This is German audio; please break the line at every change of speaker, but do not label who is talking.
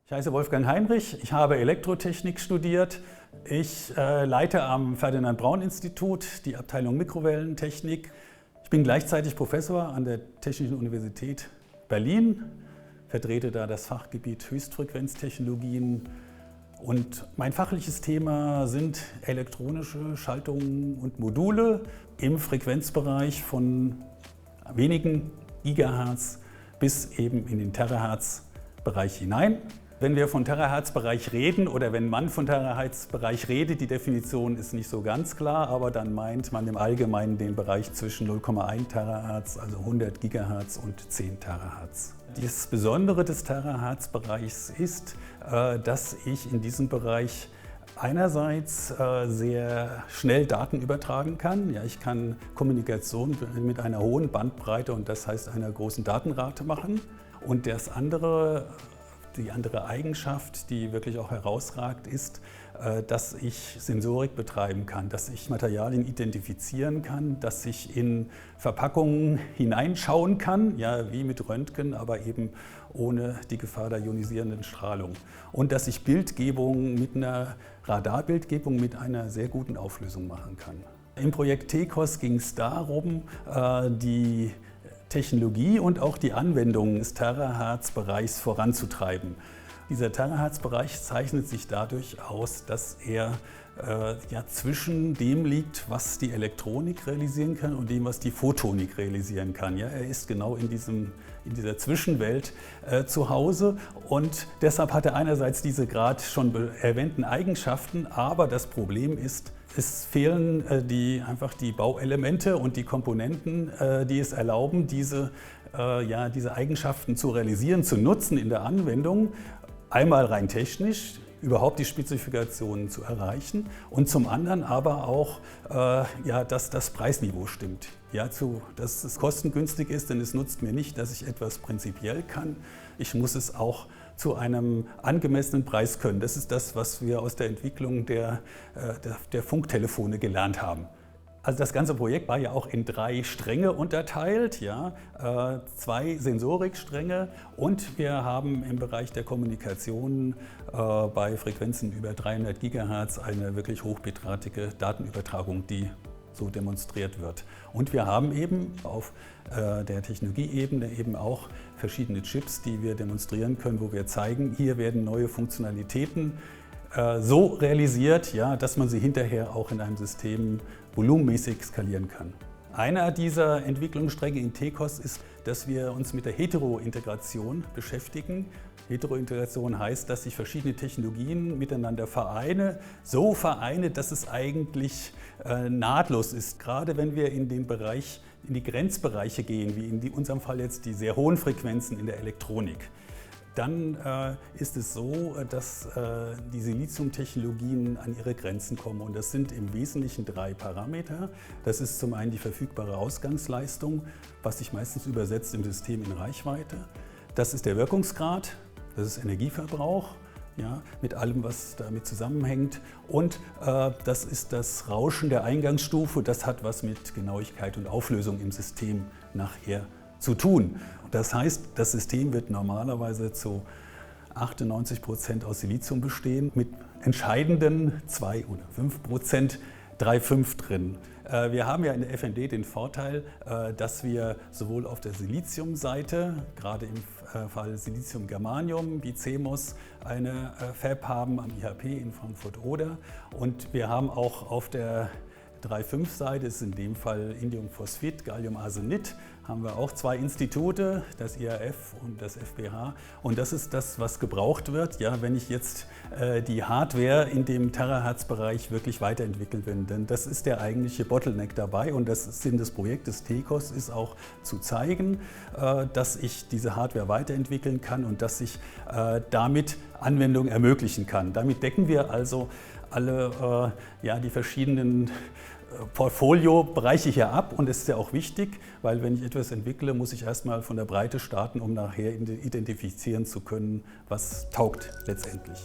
Ich heiße Wolfgang Heinrich, ich habe Elektrotechnik studiert. Ich leite am Ferdinand-Braun-Institut die Abteilung Mikrowellentechnik. Ich bin gleichzeitig Professor an der Technischen Universität Berlin, vertrete da das Fachgebiet Höchstfrequenztechnologien. Und mein fachliches Thema sind elektronische Schaltungen und Module im Frequenzbereich von wenigen Gigahertz bis eben in den Terahertz-Bereich hinein. Wenn wir von Terahertz-Bereich reden oder wenn man von Terahertz-Bereich redet, die Definition ist nicht so ganz klar, aber dann meint man im Allgemeinen den Bereich zwischen 0,1 Terahertz, also 100 Gigahertz und 10 Terahertz. Das Besondere des Terahertz-Bereichs ist, dass ich in diesem Bereich einerseits sehr schnell Daten übertragen kann. Ja, ich kann Kommunikation mit einer hohen Bandbreite und das heißt einer großen Datenrate machen. Und die andere Eigenschaft, die wirklich auch herausragt, ist, dass ich Sensorik betreiben kann, dass ich Materialien identifizieren kann, dass ich in Verpackungen hineinschauen kann, ja, wie mit Röntgen, aber eben ohne die Gefahr der ionisierenden Strahlung. Und dass ich Bildgebung mit einer Radarbildgebung mit einer sehr guten Auflösung machen kann. Im Projekt TECOS ging es darum, die Technologie und auch die Anwendungen des Terahertz-Bereichs voranzutreiben. Dieser Terahertz-Bereich zeichnet sich dadurch aus, dass er zwischen dem liegt, was die Elektronik realisieren kann und dem, was die Photonik realisieren kann. Ja, er ist genau in dieser Zwischenwelt zu Hause und deshalb hat er einerseits diese gerade schon erwähnten Eigenschaften, aber das Problem ist, es fehlen einfach die Bauelemente und die Komponenten, die es erlauben, diese Eigenschaften zu realisieren, zu nutzen in der Anwendung. Einmal rein technisch, überhaupt die Spezifikationen zu erreichen und zum anderen aber auch, dass das Preisniveau stimmt. Ja, dass es kostengünstig ist, denn es nutzt mir nicht, dass ich etwas prinzipiell kann. Ich muss es auch zu einem angemessenen Preis können. Das ist das, was wir aus der Entwicklung der Funktelefone gelernt haben. Also das ganze Projekt war ja auch in 3 Stränge unterteilt, ja, 2 Sensorikstränge und wir haben im Bereich der Kommunikation bei Frequenzen über 300 Gigahertz eine wirklich hochbitratige Datenübertragung, die so demonstriert wird. Und wir haben eben auf der Technologieebene eben auch verschiedene Chips, die wir demonstrieren können, wo wir zeigen, hier werden neue Funktionalitäten so realisiert, ja, dass man sie hinterher auch in einem System volumenmäßig skalieren kann. Einer dieser Entwicklungsstränge in TECOS ist, dass wir uns mit der Heterointegration beschäftigen. Heterointegration heißt, dass ich verschiedene Technologien miteinander vereine, dass es eigentlich nahtlos ist. Gerade wenn wir in die Grenzbereiche gehen, wie in unserem Fall jetzt die sehr hohen Frequenzen in der Elektronik. Dann ist es so, dass die Siliziumtechnologien an ihre Grenzen kommen. Und das sind im Wesentlichen 3 Parameter. Das ist zum einen die verfügbare Ausgangsleistung, was sich meistens übersetzt im System in Reichweite. Das ist der Wirkungsgrad, das ist Energieverbrauch, ja, mit allem, was damit zusammenhängt. Und das ist das Rauschen der Eingangsstufe. Das hat was mit Genauigkeit und Auflösung im System nachher zu tun. Das heißt, das System wird normalerweise zu 98% aus Silizium bestehen, mit entscheidenden 2 oder 5% 3,5 drin. Wir haben ja in der FND den Vorteil, dass wir sowohl auf der Siliziumseite, gerade im Fall Silizium-Germanium, wie CMOS, eine Fab haben am IHP in Frankfurt-Oder. Und wir haben auch auf der 3,5-Seite, ist in dem Fall Indiumphosphid, Galliumarsenid, haben wir auch 2 Institute, das IAF und das FBH. Und das ist das, was gebraucht wird, ja, wenn ich jetzt die Hardware in dem Terahertz-Bereich wirklich weiterentwickeln will. Denn das ist der eigentliche Bottleneck dabei und das Sinn des Projektes TECOS ist auch zu zeigen, dass ich diese Hardware weiterentwickeln kann und dass ich damit Anwendungen ermöglichen kann. Damit decken wir also alle die verschiedenen Portfoliobereiche hier ab und das ist ja auch wichtig, weil wenn ich etwas entwickle, muss ich erstmal von der Breite starten, um nachher identifizieren zu können, was taugt letztendlich.